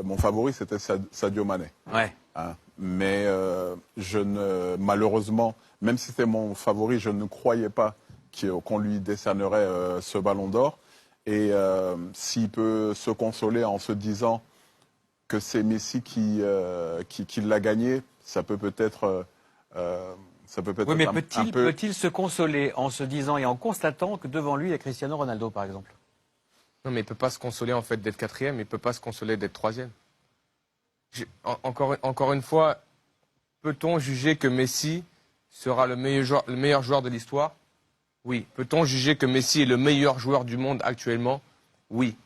mon favori, c'était Sadio Mané. Ouais. Hein. Mais malheureusement, même si c'était mon favori, je ne croyais pas qu'on lui décernerait ce ballon d'or. Et s'il peut se consoler en se disant que c'est Messi qui l'a gagné, ça peut peut-être... oui, mais peut-il se consoler en se disant et en constatant que devant lui, il y a Cristiano Ronaldo, par exemple? Non, mais il ne peut pas se consoler en fait d'être quatrième, il ne peut pas se consoler d'être troisième. Encore une fois, peut-on juger que Messi sera le meilleur joueur de l'histoire? Oui. Peut-on juger que Messi est le meilleur joueur du monde actuellement? Oui.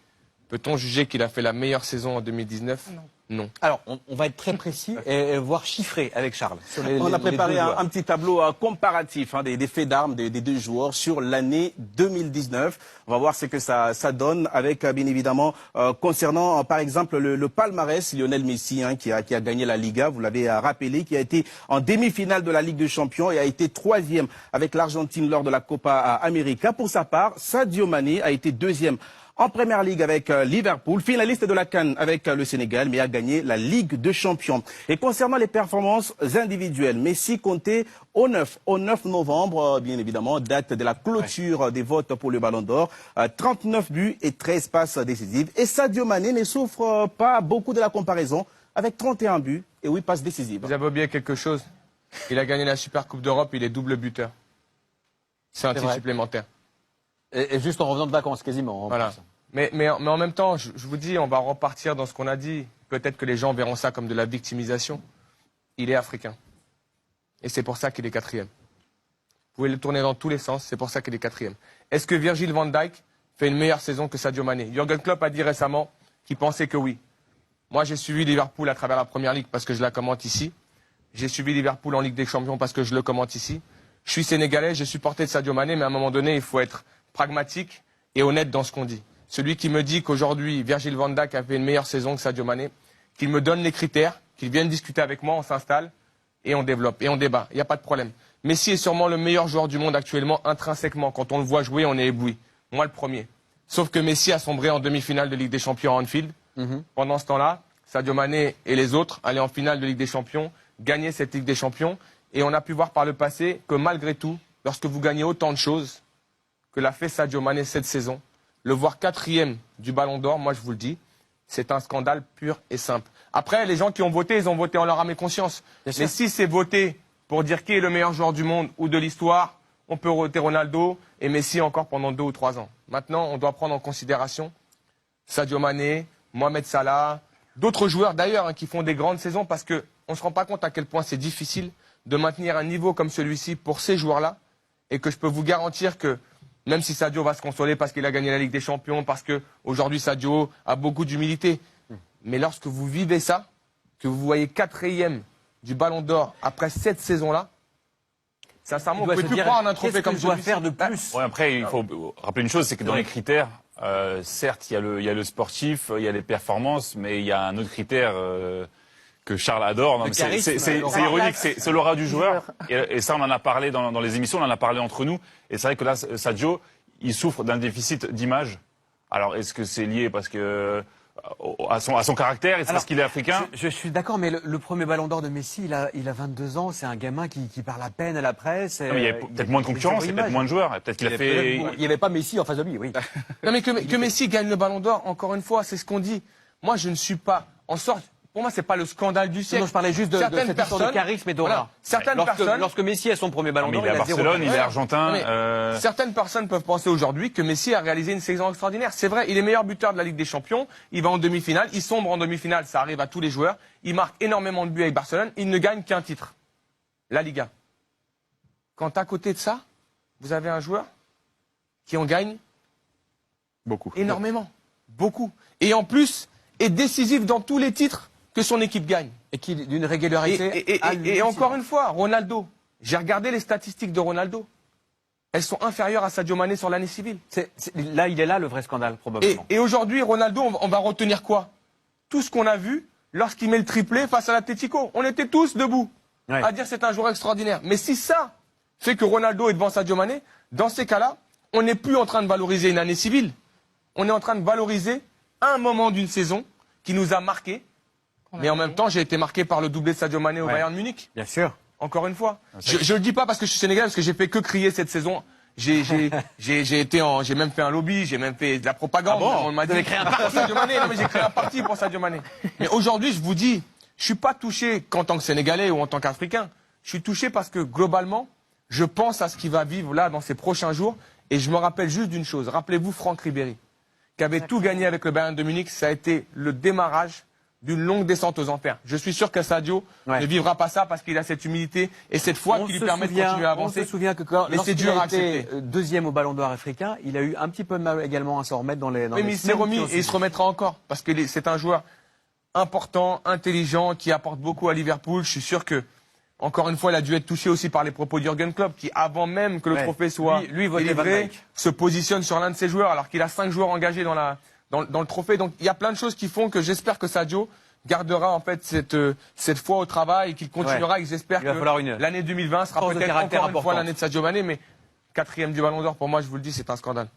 Peut-on juger qu'il a fait la meilleure saison en 2019? Non. Non. Alors, on va être très précis et voire chiffré avec Charles. On a préparé un petit tableau comparatif des faits d'armes des deux joueurs sur l'année 2019. On va voir ce que ça donne avec, bien évidemment, concernant, par exemple, le palmarès, Lionel Messi, qui a gagné la Liga, vous l'avez rappelé, qui a été en demi-finale de la Ligue des Champions et a été troisième avec l'Argentine lors de la Copa América. Pour sa part, Sadio Mané a été deuxième en Première Ligue avec Liverpool, finaliste de la CAN avec le Sénégal, mais a gagné la Ligue des Champions. Et concernant les performances individuelles, Messi comptait au 9 novembre, bien évidemment, date de la clôture des votes pour le Ballon d'Or, 39 buts et 13 passes décisives. Et Sadio Mané ne souffre pas beaucoup de la comparaison avec 31 buts et 8 passes décisives. Vous avez oublié quelque chose. Il a gagné la Super Coupe d'Europe, il est double buteur. C'est un titre supplémentaire. Et juste en revenant de vacances, quasiment. Voilà. Mais en même temps, je vous dis, on va repartir dans ce qu'on a dit. Peut-être que les gens verront ça comme de la victimisation. Il est africain. Et c'est pour ça qu'il est quatrième. Vous pouvez le tourner dans tous les sens, c'est pour ça qu'il est quatrième. Est-ce que Virgil van Dijk fait une meilleure saison que Sadio Mané? Jürgen Klopp a dit récemment qu'il pensait que oui. Moi, j'ai suivi Liverpool à travers la Première Ligue parce que je la commente ici. J'ai suivi Liverpool en Ligue des Champions parce que je le commente ici. Je suis sénégalais, j'ai supporté Sadio Mané, mais à un moment donné, il faut être pragmatique et honnête dans ce qu'on dit. Celui qui me dit qu'aujourd'hui, Virgil van Dijk a fait une meilleure saison que Sadio Mané, qu'il me donne les critères, qu'il vienne discuter avec moi, on s'installe et on développe et on débat. Il n'y a pas de problème. Messi est sûrement le meilleur joueur du monde actuellement, intrinsèquement. Quand on le voit jouer, on est ébloui. Moi, le premier. Sauf que Messi a sombré en demi-finale de Ligue des Champions à Anfield. Pendant ce temps-là, Sadio Mané et les autres allaient en finale de Ligue des Champions, gagner cette Ligue des Champions. Et on a pu voir par le passé que malgré tout, lorsque vous gagnez autant de choses que l'a fait Sadio Mané cette saison, le voir quatrième du Ballon d'Or, moi je vous le dis, c'est un scandale pur et simple. Après, les gens qui ont voté, ils ont voté en leur âme et conscience. Mais si c'est voté pour dire qui est le meilleur joueur du monde ou de l'histoire, on peut voter Ronaldo et Messi encore pendant 2 ou 3 ans. Maintenant, on doit prendre en considération Sadio Mané, Mohamed Salah, d'autres joueurs d'ailleurs qui font des grandes saisons parce qu'on ne se rend pas compte à quel point c'est difficile de maintenir un niveau comme celui-ci pour ces joueurs-là et que je peux vous garantir que même si Sadio va se consoler parce qu'il a gagné la Ligue des Champions, parce qu'aujourd'hui Sadio a beaucoup d'humilité. Mais lorsque vous vivez ça, que vous voyez quatrième du Ballon d'Or après cette saison-là, sincèrement, vous ne pouvez plus croire en un trophée comme celui-ci. Faire de plus. Ouais, après, il faut rappeler une chose, c'est que dans les critères, certes, il y a le sportif, il y a les performances, mais il y a un autre critère que Charles adore. C'est ironique, c'est l'aura du joueur. Et ça, on en a parlé dans les émissions, on en a parlé entre nous. Et c'est vrai que là, Sadio, il souffre d'un déficit d'image. Alors, est-ce que c'est lié parce que à son caractère, est-ce parce qu'il est africain? Je suis d'accord, mais le premier Ballon d'Or de Messi, il a 22 ans, c'est un gamin qui parle à peine à la presse. Non, mais il y a peut-être moins de concurrence, il y a peut-être moins de joueurs. Peut-être qu'il a fait. Il n'y avait pas Messi en face de lui, oui. Non, mais que Messi gagne le Ballon d'Or, encore une fois, c'est ce qu'on dit. Moi, je ne suis pas en sorte. Pour moi, c'est pas le scandale du siècle. Non, je parlais juste de cette histoire de charisme et d'aura. Voilà, certaines personnes. Lorsque Messi a son premier Ballon d'Or, il est à Barcelone, il est argentin. Certaines personnes peuvent penser aujourd'hui que Messi a réalisé une saison extraordinaire. C'est vrai, il est meilleur buteur de la Ligue des Champions. Il va en demi-finale, il sombre en demi-finale, ça arrive à tous les joueurs. Il marque énormément de buts avec Barcelone. Il ne gagne qu'un titre, la Liga. Quand à côté de ça, vous avez un joueur qui en gagne beaucoup, énormément, beaucoup, et en plus est décisif dans tous les titres que son équipe gagne. Et qui d'une régularité. Et encore une fois, Ronaldo. J'ai regardé les statistiques de Ronaldo. Elles sont inférieures à Sadio Mané sur l'année civile. Là, il est là le vrai scandale, probablement. Et aujourd'hui, Ronaldo, on va retenir quoi? Tout ce qu'on a vu lorsqu'il met le triplé face à l'Atlético. On était tous debout à dire c'est un joueur extraordinaire. Mais si ça fait que Ronaldo est devant Sadio Mané, dans ces cas-là, on n'est plus en train de valoriser une année civile. On est en train de valoriser un moment d'une saison qui nous a marqués. Mais en même temps, j'ai été marqué par le doublé de Sadio Mané au Bayern Munich. Bien sûr. Encore une fois. Je le dis pas parce que je suis sénégalais, parce que j'ai fait que crier cette saison. J'ai même fait un lobby, j'ai même fait de la propagande. Ah bon, on m'a dit créé un parti pour Sadio Mané. Non, mais j'ai créé un parti pour Sadio Mané. Mais aujourd'hui, je vous dis, je suis pas touché qu'en tant que Sénégalais ou en tant qu'Africain. Je suis touché parce que globalement, je pense à ce qu'il va vivre là dans ces prochains jours. Et je me rappelle juste d'une chose. Rappelez-vous Franck Ribéry, qui avait tout gagné avec le Bayern de Munich. Ça a été le démarrage d'une longue descente aux enfers. Je suis sûr que Sadio ne vivra pas ça parce qu'il a cette humilité et cette foi qui lui permet de continuer à avancer. On se souvient que lorsqu'il a été deuxième au Ballon d'Or africain, il a eu un petit peu de mal également à s'en remettre dans les mais il s'est remis et il se remettra encore parce que c'est un joueur important, intelligent, qui apporte beaucoup à Liverpool. Je suis sûr que, encore une fois, il a dû être touché aussi par les propos d'Jürgen Klopp qui, avant même que le trophée soit délivré, se positionne sur l'un de ses joueurs alors qu'il a 5 joueurs engagés dans le trophée. Donc il y a plein de choses qui font que j'espère que Sadio gardera en fait cette foi au travail et qu'il continuera et que j'espère que l'année 2020 sera peut-être encore une fois l'année de Sadio Mané, mais 4e du Ballon d'Or pour moi, je vous le dis, c'est un scandale.